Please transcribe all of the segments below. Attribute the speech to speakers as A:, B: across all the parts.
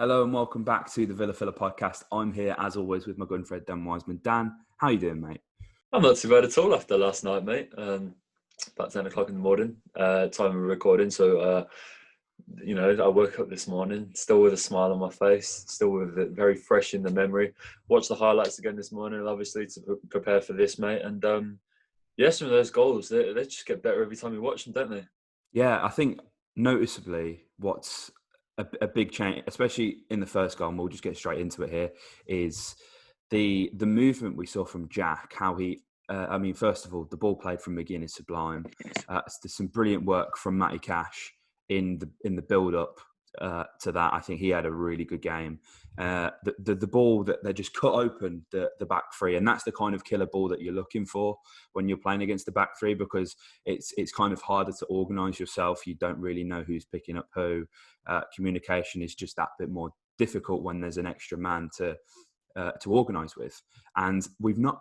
A: Hello and welcome back to the Villa Filler podcast. I'm here as always with my good friend Dan Wiseman. Dan, how you doing, mate?
B: I'm not too bad at all after last night, mate. About 10 o'clock in the morning, time of recording. So, I woke up this morning still with a smile on my face, still with it very fresh in the memory. Watched the highlights again this morning, obviously, to prepare for this, mate. And some of those goals, they just get better every time you watch them, don't they?
A: Yeah, I think noticeably what's a big change, especially in the first goal, and we'll just get straight into it here, is the movement we saw from Jack, how he, first of all, the ball played from McGinn is sublime. There's some brilliant work from Matty Cash in the build-up to that. I think he had a really good game. The ball that they just cut open the back three, and that's the kind of killer ball that you're looking for when you're playing against the back three, because it's kind of harder to organise yourself. You don't really know who's picking up who. Communication is just that bit more difficult when there's an extra man to organise with. And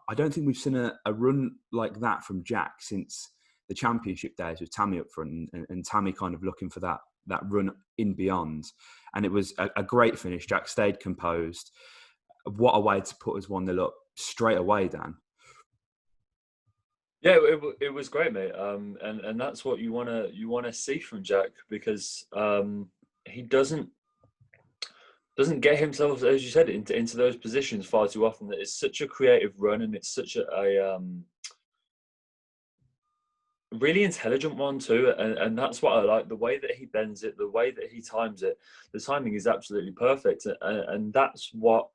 A: I don't think we've seen a run like that from Jack since the Championship days with Tammy up front and Tammy kind of looking for that run in beyond. And it was a great finish. Jack stayed composed. What a way to put us 1-0 up straight away, Dan.
B: Yeah, it was great, mate. And that's what you wanna see from Jack, because he doesn't get himself, as you said, into those positions far too often. That it's such a creative run, and it's such a really intelligent one too. And that's what I like, the way that he bends it, the way that he times it. The timing is absolutely perfect, and that's what,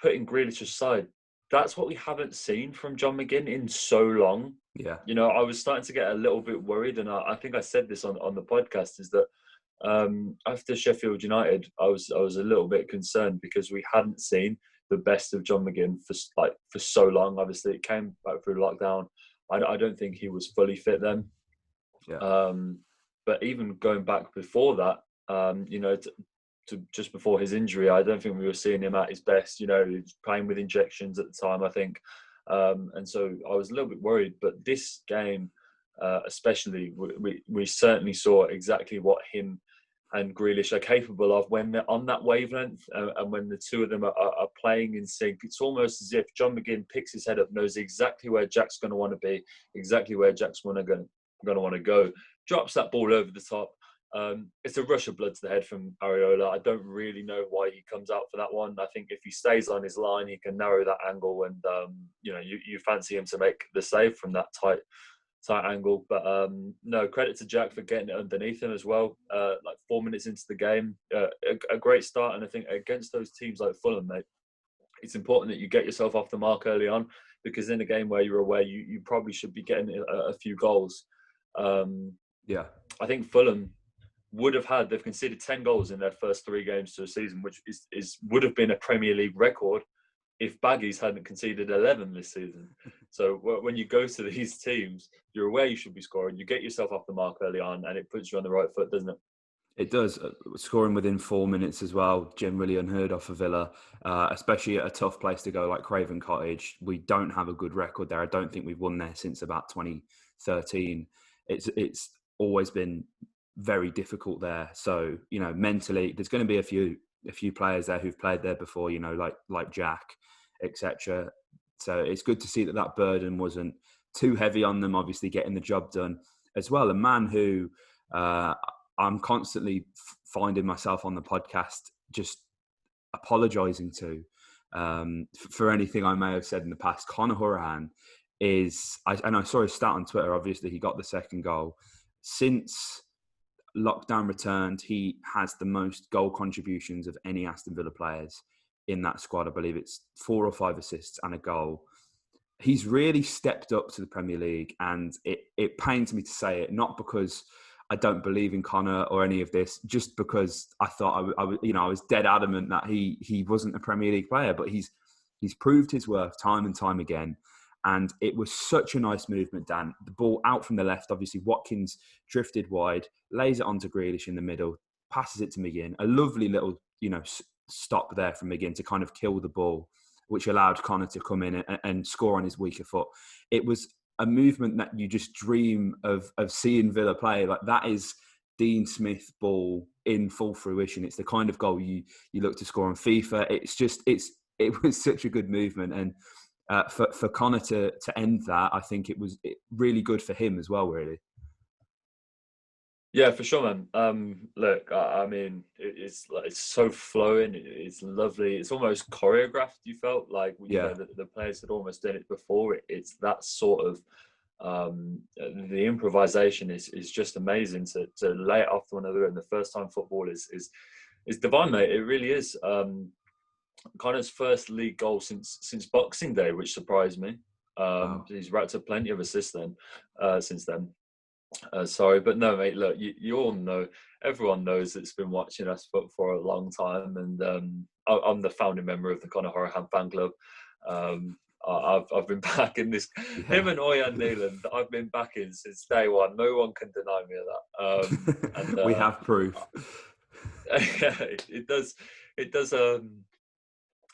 B: putting Grealish aside, that's what we haven't seen from John McGinn in so long.
A: Yeah.
B: I was starting to get a little bit worried, and I think I said this on the podcast, is that after Sheffield United, I was a little bit concerned because we hadn't seen the best of John McGinn for so long. Obviously, it came back through lockdown. I don't think he was fully fit then.
A: Yeah.
B: But even going back before that, to just before his injury, I don't think we were seeing him at his best. He was playing with injections at the time, I think. And so I was a little bit worried. But this game, especially, we certainly saw exactly what him and Grealish are capable of when they're on that wavelength, and when the two of them are playing in sync. It's almost as if John McGinn picks his head up, knows exactly where Jack's going to want to be, exactly where Jack's going to want to go, drops that ball over the top. It's a rush of blood to the head from Areola. I don't really know why he comes out for that one. I think if he stays on his line, he can narrow that angle, and you fancy him to make the save from that tight angle. But no, credit to Jack for getting it underneath him as well. Like 4 minutes into the game, a great start. And I think against those teams like Fulham, mate, it's important that you get yourself off the mark early on, because in a game where you're away, you probably should be getting a few goals.
A: Yeah.
B: I think Fulham they've conceded 10 goals in their first 3 games to a season, which would have been a Premier League record if Baggies hadn't conceded 11 this season. So when you go to these teams, you're aware you should be scoring. You get yourself off the mark early on, and it puts you on the right foot, doesn't it?
A: It does. Scoring within 4 minutes as well, generally unheard of for Villa, especially at a tough place to go like Craven Cottage. We don't have a good record there. I don't think we've won there since about 2013. It's always been very difficult there. So, mentally, there's going to be a few players there who've played there before, like Jack, etc. So it's good to see that burden wasn't too heavy on them, obviously getting the job done as well. A man who I'm constantly finding myself on the podcast just apologising to for anything I may have said in the past. Conor Hourihane I saw his stat on Twitter, obviously he got the second goal. Since lockdown returned, he has the most goal contributions of any Aston Villa players in that squad. I believe it's 4 or 5 assists and a goal. He's really stepped up to the Premier League, and it pains me to say it, not because I don't believe in Conor or any of this, just because I thought I was dead adamant that he wasn't a Premier League player, but he's proved his worth time and time again. And it was such a nice movement, Dan. The ball out from the left, obviously Watkins drifted wide, lays it onto Grealish in the middle, passes it to McGinn. A lovely little, stop there from McGinn to kind of kill the ball, which allowed Conor to come in and score on his weaker foot. It was a movement that you just dream of seeing Villa play. Like, that is Dean Smith ball in full fruition. It's the kind of goal you look to score on FIFA. It was such a good movement, and for Connor to end that, I think it was really good for him as well. Really.
B: Yeah, for sure, man. Look, I mean, it's so flowing. It's lovely. It's almost choreographed. You felt like
A: Yeah.
B: the players had almost done it before. It's that sort of the improvisation is just amazing to lay it off to one another. And the first time football is divine, mate. It really is. Connor's first league goal since Boxing Day, which surprised me.
A: Wow.
B: He's racked up plenty of assists since then. Sorry, but no, mate. Look, you all know, everyone knows that's been watching us for a long time, and I'm the founding member of the Conor Horahan fan club. I've been backing this.
A: Yeah.
B: Him and Oyan Neelan, I've been backing since day one. No one can deny me of that.
A: We have proof.
B: It does. It does.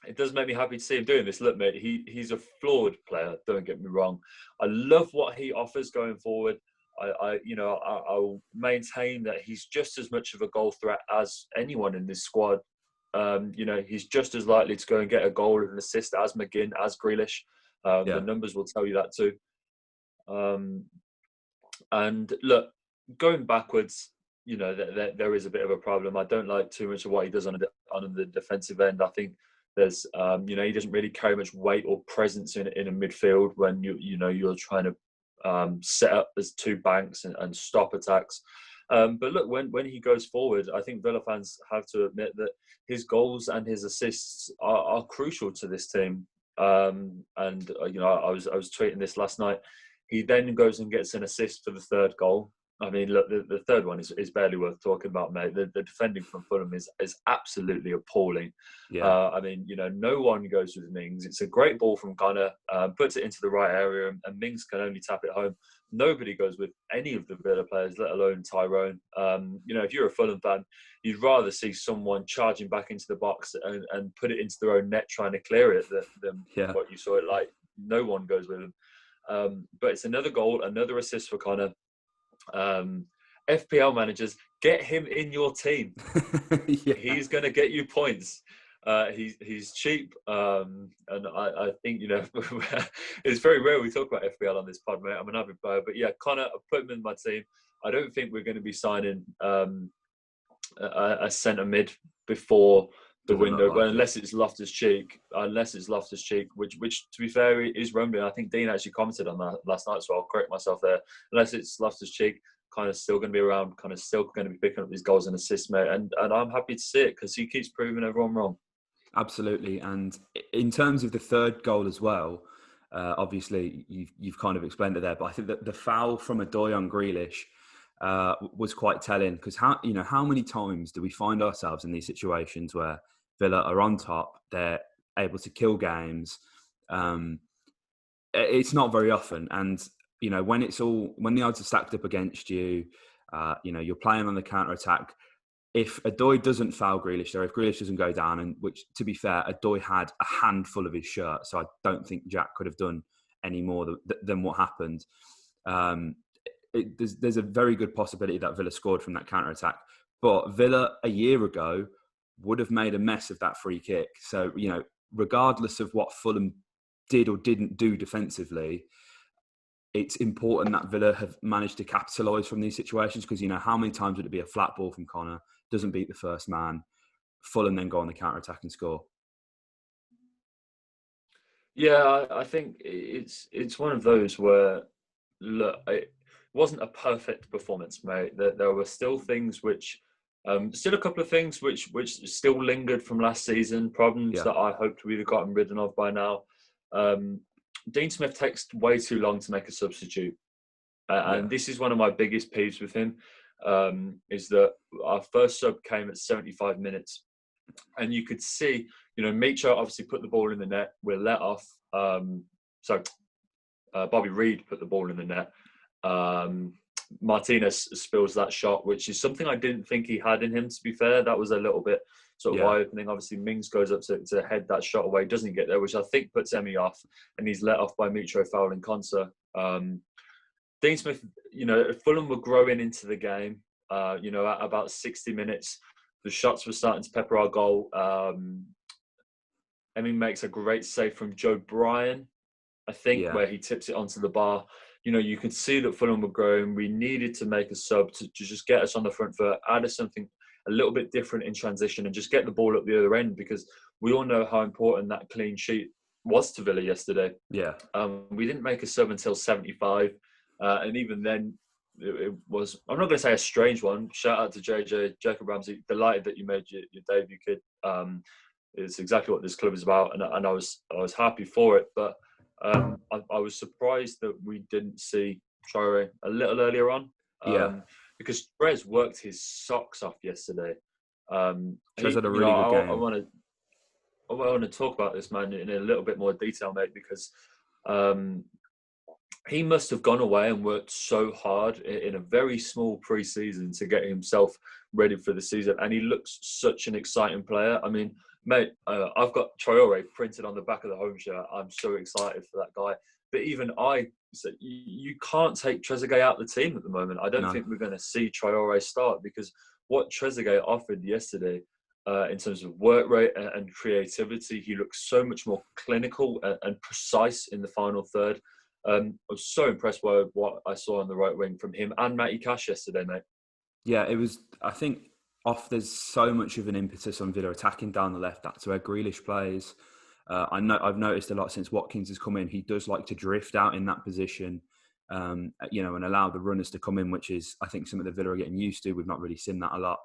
B: It does make me happy to see him doing this. Look, mate, he's a flawed player. Don't get me wrong. I love what he offers going forward. I'll maintain that he's just as much of a goal threat as anyone in this squad. He's just as likely to go and get a goal and an assist as McGinn, as Grealish. The numbers will tell you that too. And look, going backwards, there is a bit of a problem. I don't like too much of what he does on the defensive end. I think there's, he doesn't really carry much weight or presence in a midfield when you're trying to set up as two banks and stop attacks. But look, when he goes forward, I think Villa fans have to admit that his goals and his assists are crucial to this team. I was tweeting this last night. He then goes and gets an assist for the third goal. I mean, look, the third one is barely worth talking about, mate. The defending from Fulham is absolutely appalling.
A: Yeah.
B: No one goes with Mings. It's a great ball from Gunner, puts it into the right area, and Mings can only tap it home. Nobody goes with any of the Villa players, let alone Tyrone. If you're a Fulham fan, you'd rather see someone charging back into the box and put it into their own net trying to clear it than what you saw it like. No one goes with him. But it's another goal, another assist for Connor. FPL managers, get him in your team.
A: Yeah.
B: He's going to get you points. He's cheap, and I think it's very rare we talk about FPL on this pod, mate. I'm an avid player, but yeah, Connor, I put him in my team. I don't think we're going to be signing a centre mid before the window, but unless it's Loftus-Cheek, which to be fair is rumbling. I think Dean actually commented on that last night, so I'll correct myself there. Unless it's Loftus-Cheek, kind of still going to be around, kind of still going to be picking up these goals and assists, mate. And I'm happy to see it because he keeps proving everyone wrong.
A: Absolutely. And in terms of the third goal as well, obviously you've kind of explained it there, but I think that the foul from Adoy on Grealish was quite telling, because how many times do we find ourselves in these situations where Villa are on top, they're able to kill games? It's not very often, and when the odds are stacked up against you, you're playing on the counter attack. If Adoy doesn't foul Grealish, or if Grealish doesn't go down, and which, to be fair, Adoy had a handful of his shirt, so I don't think Jack could have done any more than what happened. There's a very good possibility that Villa scored from that counter attack, but Villa a year ago would have made a mess of that free kick. So regardless of what Fulham did or didn't do defensively, it's important that Villa have managed to capitalise from these situations, because how many times would it be a flat ball from Connor, doesn't beat the first man, Fulham then go on the counter attack and score?
B: Yeah, I think it's one of those where, look, it wasn't a perfect performance, mate. There were still things still a couple of things which still lingered from last season, problems that I hoped we'd have gotten rid of by now. Dean Smith takes way too long to make a substitute. And this is one of my biggest peeves with him, is that our first sub came at 75 minutes. And you could see, Micho obviously put the ball in the net. We're let off. Bobby Reed put the ball in the net. Martinez spills that shot, which is something I didn't think he had in him, to be fair. That was a little bit sort of eye-opening. Obviously, Mings goes up to head that shot away, doesn't get there, which I think puts Emi off, and he's let off by Micho fouling Konsa. Dean Smith, Fulham were growing into the game. At about 60 minutes, the shots were starting to pepper our goal. Emmy makes a great save from Joe Bryan, I think,
A: Yeah,
B: where he tips it onto the bar. You could see that Fulham were growing. We needed to make a sub to just get us on the front foot, add us something a little bit different in transition, and just get the ball up the other end, because we all know how important that clean sheet was to Villa yesterday.
A: yeah,
B: We didn't make a sub until 75, and even then, it was, I'm not going to say a strange one. Shout out to Jacob Ramsey. Delighted that you made your debut, kid. It's exactly what this club is about, and I was happy for it. But I was surprised that we didn't see Traore a little earlier on,
A: yeah.
B: because Trez worked his socks off yesterday.
A: Trez had a really good
B: I
A: game.
B: want to talk about this man in a little bit more detail, mate, because he must have gone away and worked so hard in a very small pre-season to get himself ready for the season, and he looks such an exciting player. I mean, mate, I've got Traore printed on the back of the home shirt. I'm so excited for that guy. But even I said, you can't take Trezeguet out of the team at the moment. I don't
A: No,
B: think we're going to see Traore start, because what Trezeguet offered yesterday, in terms of work rate and creativity, he looks so much more clinical and precise in the final third. I was so impressed by what I saw on the right wing from him and Matty Cash yesterday, mate.
A: yeah, it was. I think there's so much of an impetus on Villa attacking down the left. That's where Grealish plays. I've noticed a lot since Watkins has come in. He does like to drift out in that position, and allow the runners to come in, which is, I think, something that Villa are getting used to. We've not really seen that a lot,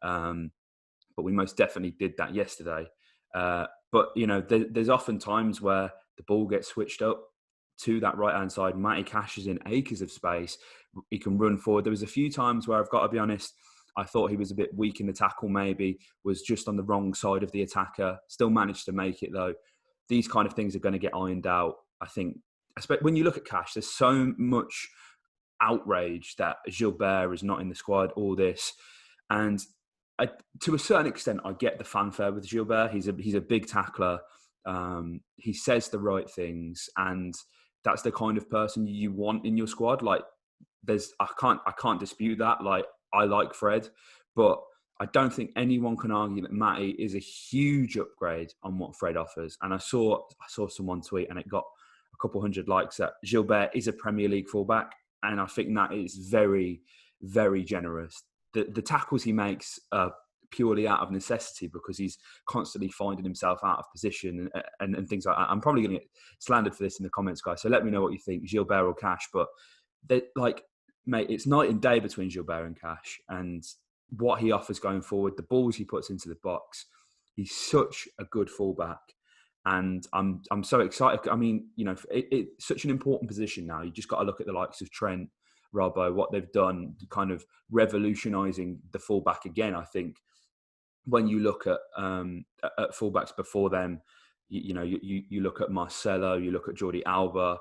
A: but we most definitely did that yesterday. But there's often times where the ball gets switched up to that right hand side. Matty Cash is in acres of space. He can run forward. There was a few times where, I've got to be honest, I thought he was a bit weak in the tackle, maybe was just on the wrong side of the attacker. Still managed to make it though. These kind of things are going to get ironed out, I think. When you look at Cash, there's so much outrage that Gilbert is not in the squad, all this. And to a certain extent, I get the fanfare with Gilbert. He's a big tackler. He says the right things, and that's the kind of person you want in your squad. Like, I can't dispute that. Like, I like Fred, but I don't think anyone can argue that Matty is a huge upgrade on what Fred offers. And I saw someone tweet, and it got a couple hundred likes, that Gilbert is a Premier League fullback, and I think that is very, very generous. The tackles he makes are purely out of necessity, because he's constantly finding himself out of position and things like that. I'm probably going to get slandered for this in the comments, guys, so let me know what you think, Gilbert or Cash. But mate, it's night and day between Gilbert and Cash, and what he offers going forward, the balls he puts into the box. He's such a good fullback, and I'm so excited. I mean, it's such an important position now. You just got to look at the likes of Trent, Robbo, what they've done, kind of revolutionising the fullback again. I think when you look at fullbacks before them, you look at Marcelo, you look at Jordi Alba,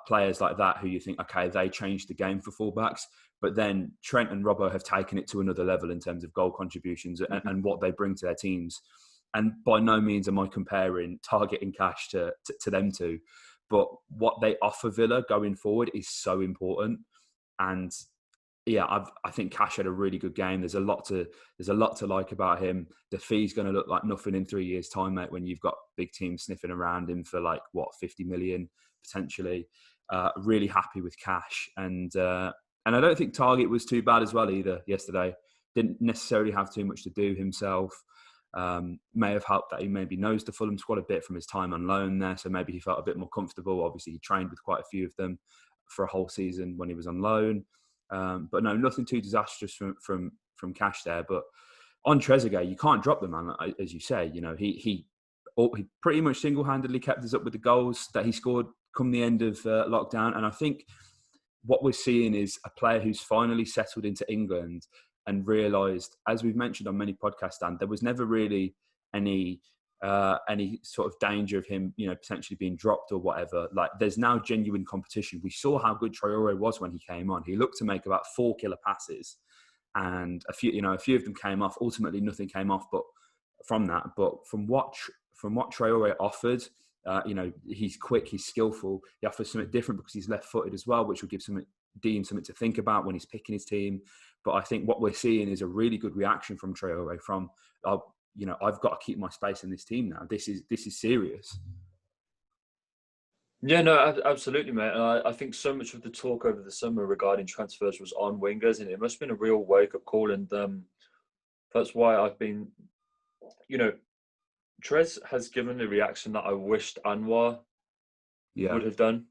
A: players like that who you think, okay, they changed the game for fullbacks. But then Trent and Robbo have taken it to another level in terms of goal contributions and what they bring to their teams. And by no means am I comparing Target and Cash to them two, but what they offer Villa going forward is so important. And yeah, I think Cash had a really good game. There's a lot to like about him. The fee's going to look like nothing in 3 years' time, mate, when you've got big teams sniffing around him for 50 million potentially. Really happy with Cash, and I don't think Target was too bad as well either yesterday. Didn't necessarily have too much to do himself. May have helped that he maybe knows the Fulham squad a bit from his time on loan there, so maybe he felt a bit more comfortable. Obviously, he trained with quite a few of them for a whole season when he was on loan. But no, nothing too disastrous from Cash there. But on Trezeguet, you can't drop the man, as you say. He pretty much single-handedly kept us up with the goals that he scored come the end of lockdown. And I think what we're seeing is a player who's finally settled into England and realised, as we've mentioned on many podcasts, Dan, there was never really any sort of danger of him, potentially being dropped or whatever. Like, there's now genuine competition. We saw how good Traore was when he came on. He looked to make about 4 killer passes, and a few of them came off. Ultimately, nothing came off, but from what Traore offered, he's quick, he's skillful. He offers something different because he's left-footed as well, which will give something Dean something to think about when he's picking his team. But I think what we're seeing is a really good reaction from Traore from, I've got to keep my space in this team now. This is serious.
B: Yeah, no, absolutely, mate. And I think so much of the talk over the summer regarding transfers was on wingers, and it must have been a real wake-up call. And that's why I've been, Trez has given the reaction that I wished Anwar would have done.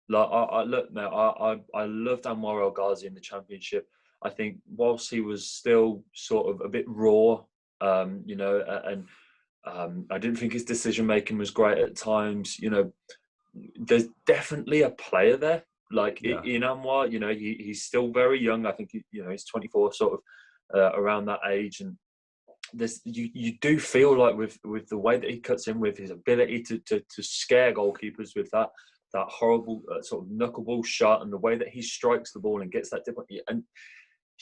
B: Like, I look, mate, I loved Anwar El Ghazi in the Championship. I think whilst he was still sort of a bit raw, and I didn't think his decision making was great at times. There's definitely a player there. Like in Anwar, he's still very young. I think he's 24, sort of around that age, and there's you do feel like with the way that he cuts in, with his ability to scare goalkeepers with that horrible sort of knuckleball shot, and the way that he strikes the ball and gets that different, and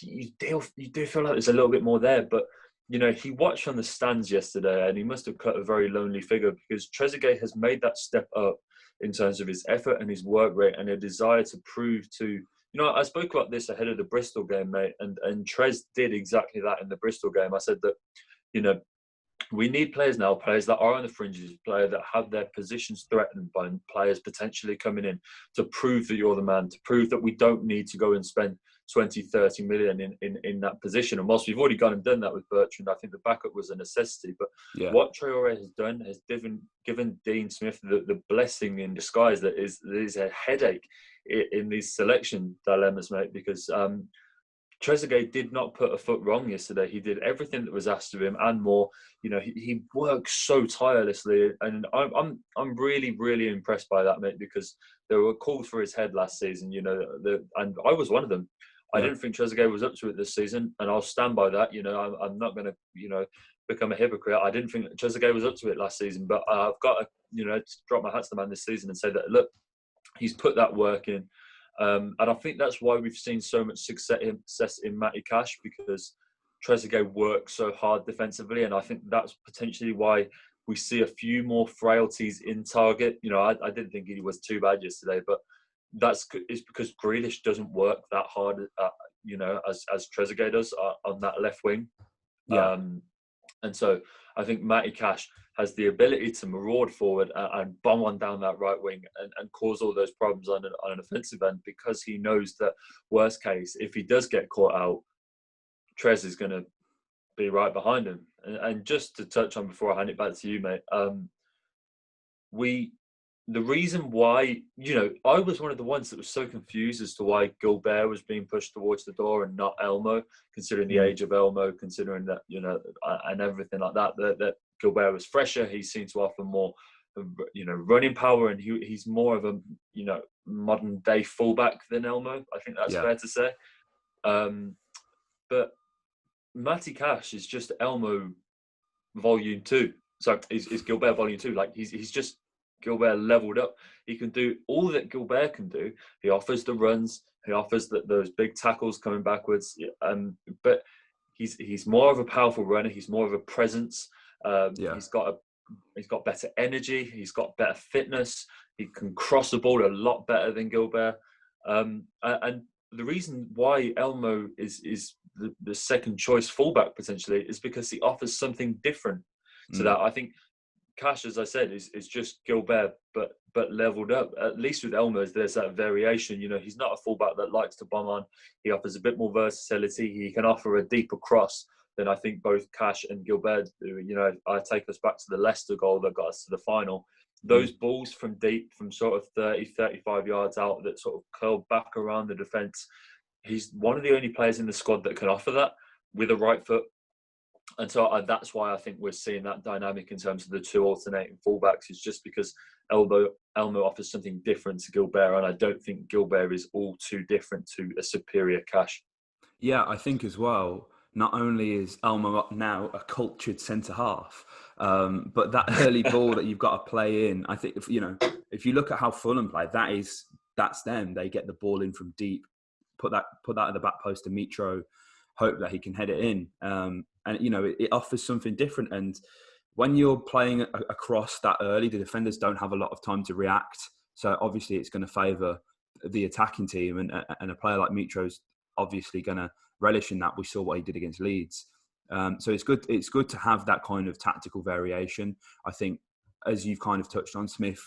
B: you do feel like there's a little bit more there. But he watched from the stands yesterday, and he must have cut a very lonely figure, because Trezeguet has made that step up in terms of his effort and his work rate and a desire to prove to. I spoke about this ahead of the Bristol game, mate, and Trez did exactly that in the Bristol game. I said that, we need players now, players that are on the fringes, players that have their positions threatened by players potentially coming in, to prove that you're the man, to prove that we don't need to go and spend 20, 30 million in that position. And whilst we've already gone and done that with Bertrand, I think the backup was a necessity. But what Traore has done has given Dean Smith the blessing in disguise that is a headache in these selection dilemmas, mate, because Trezeguet did not put a foot wrong yesterday. He did everything that was asked of him and more. He worked so tirelessly, and I'm really, really impressed by that, mate, because there were calls for his head last season, and I was one of them. I didn't think Trezeguet was up to it this season, and I'll stand by that. I'm not going to, become a hypocrite. I didn't think Trezeguet was up to it last season, but I've got to, drop my hat to the man this season and say that, look, he's put that work in. And I think that's why we've seen so much success in Matty Cash, because Trezeguet works so hard defensively, and I think that's potentially why we see a few more frailties in target. I didn't think he was too bad yesterday, but is because Grealish doesn't work that hard, as Trezeguet does on that left wing. And so I think Matty Cash has the ability to maraud forward and bomb on down that right wing and cause all those problems on an offensive end, because he knows that worst case, if he does get caught out, Trez is going to be right behind him. And just to touch on before I hand it back to you, mate, the reason why, I was one of the ones that was so confused as to why Gilbert was being pushed towards the door and not Elmo, considering the age of Elmo, considering that, and everything like that, that Gilbert was fresher. He seemed to offer more, running power, and he's more of a, modern day fullback than Elmo. I think that's fair to say. But Matty Cash is just Elmo volume 2. So is Gilbert volume 2. Like he's just Gilbert leveled up. He can do all that Gilbert can do. He offers the runs. He offers those big tackles coming backwards. But he's more of a powerful runner. He's more of a presence. He's got better energy. He's got better fitness. He can cross the ball a lot better than Gilbert. And the reason why Elmo is the second choice fullback potentially is because he offers something different to that. I think Cash, as I said, is just Gilbert, but leveled up. At least with Elmo, there's that variation. He's not a fullback that likes to bomb on. He offers a bit more versatility. He can offer a deeper cross than I think both Cash and Gilbert do. I take us back to the Leicester goal that got us to the final. Those balls from deep, from sort of 30, 35 yards out that sort of curl back around the defence. He's one of the only players in the squad that can offer that with a right foot. And so that's why I think we're seeing that dynamic in terms of the two alternating fullbacks, is just because Elmo offers something different to Gilbert, and I don't think Gilbert is all too different to a superior Cash.
A: Yeah, I think as well, not only is Elmo now a cultured centre-half, but that early ball that you've got to play in, I think, if you look at how Fulham play, that's them. They get the ball in from deep, put that at the back post to Mitro, hope that he can head it in. And, it offers something different. And when you're playing across that early, the defenders don't have a lot of time to react. So obviously it's going to favour the attacking team, and a player like Mitro's obviously going to relish in that. We saw what he did against Leeds. So it's good. It's good to have that kind of tactical variation. I think, as you've kind of touched on, Smith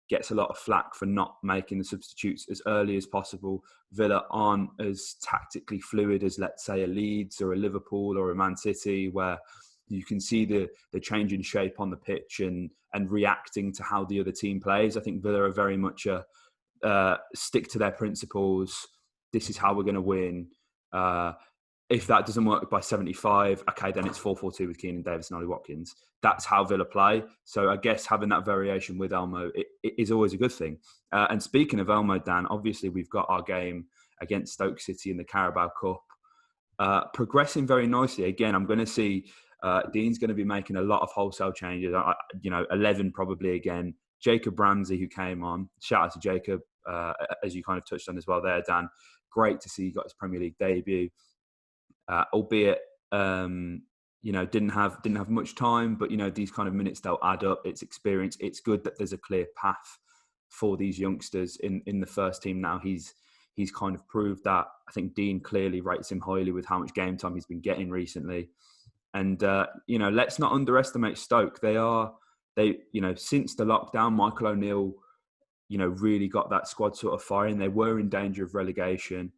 A: gets a lot of flack for not making the substitutes as early as possible. Villa aren't as tactically fluid as, let's say, a Leeds or a Liverpool or a Man City, where you can see the change in shape on the pitch and reacting to how the other team plays. I think Villa are very much stick to their principles. This is how we're going to win. If that doesn't work by 75, okay, then it's 4-4-2 with Keenan Davis and Ollie Watkins. That's how Villa play. So I guess having that variation with Elmo it is always a good thing. And speaking of Elmo, Dan, obviously we've got our game against Stoke City in the Carabao Cup progressing very nicely. Again, I'm going to see Dean's going to be making a lot of wholesale changes. 11 probably again. Jacob Ramsey, who came on. Shout out to Jacob, as you kind of touched on as well there, Dan. Great to see he got his Premier League debut. Albeit, didn't have much time, but these kind of minutes, they'll add up. It's experience. It's good that there's a clear path for these youngsters in the first team now. He's kind of proved that. I think Dean clearly rates him highly with how much game time he's been getting recently. And let's not underestimate Stoke. Since the lockdown, Michael O'Neill, really got that squad sort of firing. They were in danger of relegation.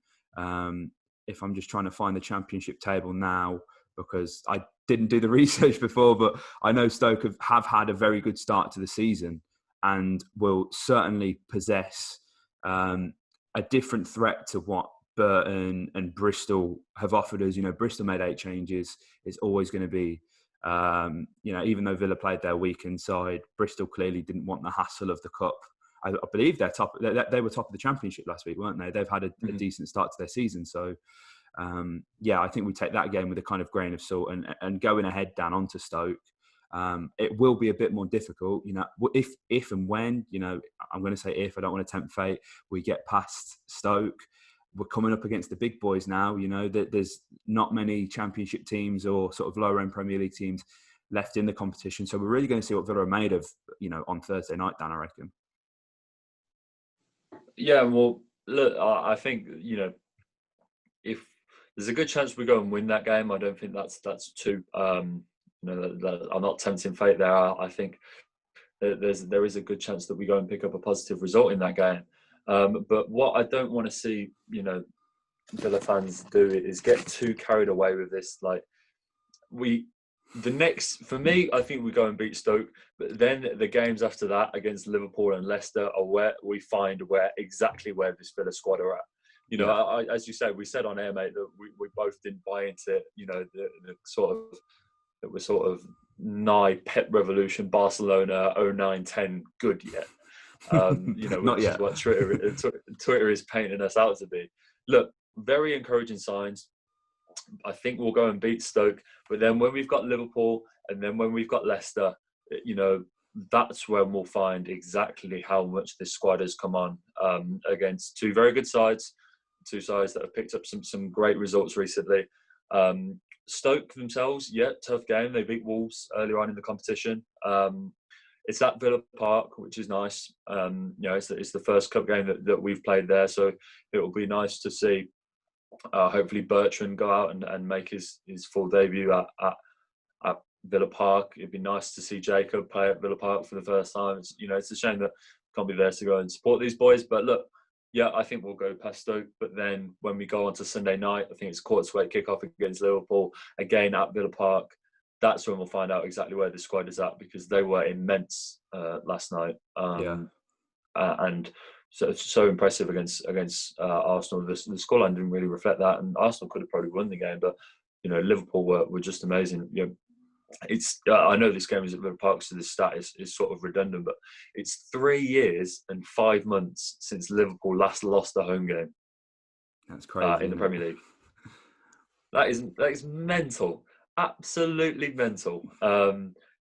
A: If I'm just trying to find the championship table now, because I didn't do the research before, but I know Stoke have had a very good start to the season and will certainly possess a different threat to what Burton and Bristol have offered us. Bristol made 8 changes. It's always going to be, even though Villa played their weekend side, Bristol clearly didn't want the hassle of the cup. I believe they were top of the championship last week, weren't they? They've had a decent start to their season. So, I think we take that game with a kind of grain of salt and going ahead down onto Stoke. It will be a bit more difficult, if and when, I'm going to say if, I don't want to tempt fate, we get past Stoke. We're coming up against the big boys now. There's not many championship teams or sort of lower end Premier League teams left in the competition. So we're really going to see what Villa are made of, on Thursday night, Dan, I reckon.
B: Yeah, well, look, I think, if there's a good chance we go and win that game, I don't think that's too, I'm not tempting fate there. I think there is a good chance that we go and pick up a positive result in that game. But what I don't want to see, Villa fans do is get too carried away with this. For me, I think we go and beat Stoke, but then the games after that against Liverpool and Leicester are where we find exactly where this Villa squad are at. As you said, we said on air, mate, that we both didn't buy into, the sort of, that we're sort of nigh Pep Revolution Barcelona 09-10 good yet.
A: Not
B: which
A: yet.
B: is what Twitter is painting us out to be. Look, very encouraging signs. I think we'll go and beat Stoke, but then when we've got Liverpool and then when we've got Leicester, that's when we'll find exactly how much this squad has come on against 2 very good sides, 2 sides that have picked up some great results recently. Stoke themselves, tough game. They beat Wolves earlier on in the competition. It's at Villa Park, which is nice. It's the first cup game that we've played there, so it will be nice to see. Hopefully Bertrand go out and make his full debut at Villa Park. It'd be nice to see Jacob play at Villa Park for the first time. It's a shame that can't be there to go and support these boys. But look, I think we'll go past Stoke. But then when we go on to Sunday night, I think it's quarter to 8 kickoff against Liverpool, again at Villa Park. That's when we'll find out exactly where the squad is at, because they were immense last night. And so impressive against Arsenal. The scoreline didn't really reflect that, and Arsenal could have probably won the game, but Liverpool were just amazing. It's I know this game is at Villa Park, so this stat is sort of redundant, but it's 3 years and 5 months since Liverpool last lost a home game.
A: That's crazy
B: in the Premier League. That is mental, absolutely mental.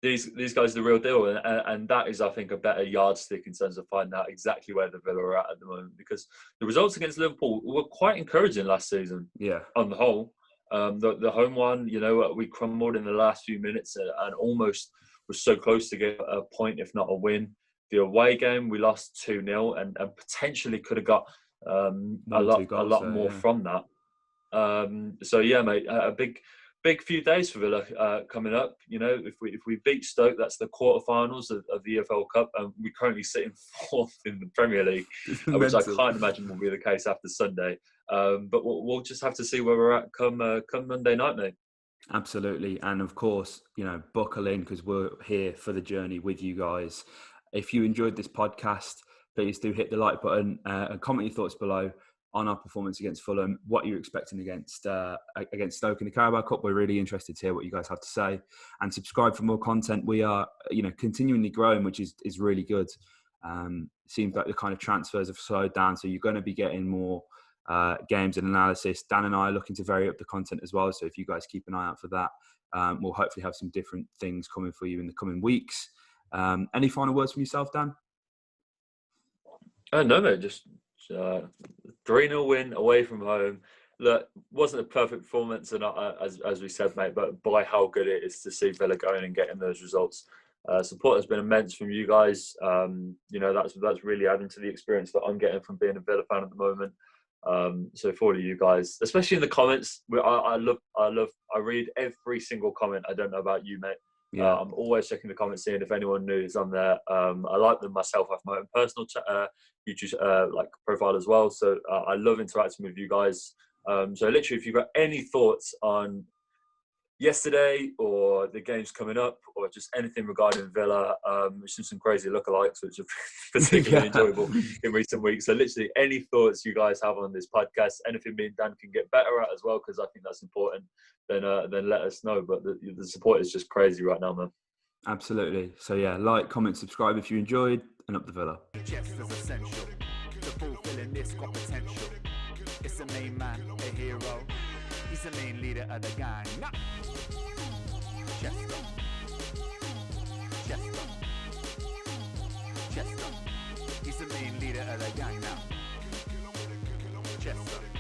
B: These guys are the real deal, and that is, I think, a better yardstick in terms of finding out exactly where the Villa are at the moment, because the results against Liverpool were quite encouraging last season.
A: Yeah,
B: on the whole, the home one, we crumbled in the last few minutes and almost was so close to get a point, if not a win. The away game, we lost 2-0 and potentially could have got
A: 1 and 2
B: a
A: goals
B: lot
A: there,
B: more
A: yeah.
B: from that. So yeah, mate, a big few days for Villa coming up. You know, if we beat Stoke, that's the quarterfinals of the EFL Cup, and we currently sit in fourth in the Premier League, which I
A: Mental.
B: can't imagine will be the case after Sunday. But we'll just have to see where we're at come Monday night, mate.
A: Absolutely. And of course, you know, buckle in because we're here for the journey with you guys. If you enjoyed this podcast, please do hit the like button and comment your thoughts below on our performance against Fulham, what you're expecting against Stoke in the Carabao Cup. We're really interested to hear what you guys have to say, and subscribe for more content. We are, you know, continually growing, which is really good. Seems like the kind of transfers have slowed down, so you're going to be getting more games and analysis. Dan and I are looking to vary up the content as well, so if you guys keep an eye out for that, we'll hopefully have some different things coming for you in the coming weeks. Any final words from yourself, Dan?
B: No, mate, just 3-0 win away from home. Look, wasn't a perfect performance, and as we said, mate, but by how good it is to see Villa going and getting those results. Support has been immense from you guys. You know, that's really adding to the experience that I'm getting from being a Villa fan at the moment. So for all of you guys, especially in the comments, I read every single comment. I don't know about you, mate.
A: Yeah.
B: I'm always checking the comments, seeing if anyone new is on there. I like them myself. I have my own personal YouTube like profile as well. So I love interacting with you guys. So literally, if you've got any thoughts on yesterday or the games coming up or just anything regarding Villa, we've seen some crazy lookalikes, which are particularly enjoyable in recent weeks. So literally any thoughts you guys have on this podcast, anything me and Dan can get better at as well, because I think that's important, then let us know. But the support is just crazy right now, man.
A: Absolutely. So yeah, like, comment, subscribe if you enjoyed, and up the Villa.
C: It's the main man, a hero. He's the main leader of the gang. Chester. He's the main leader of the gang now. Chester.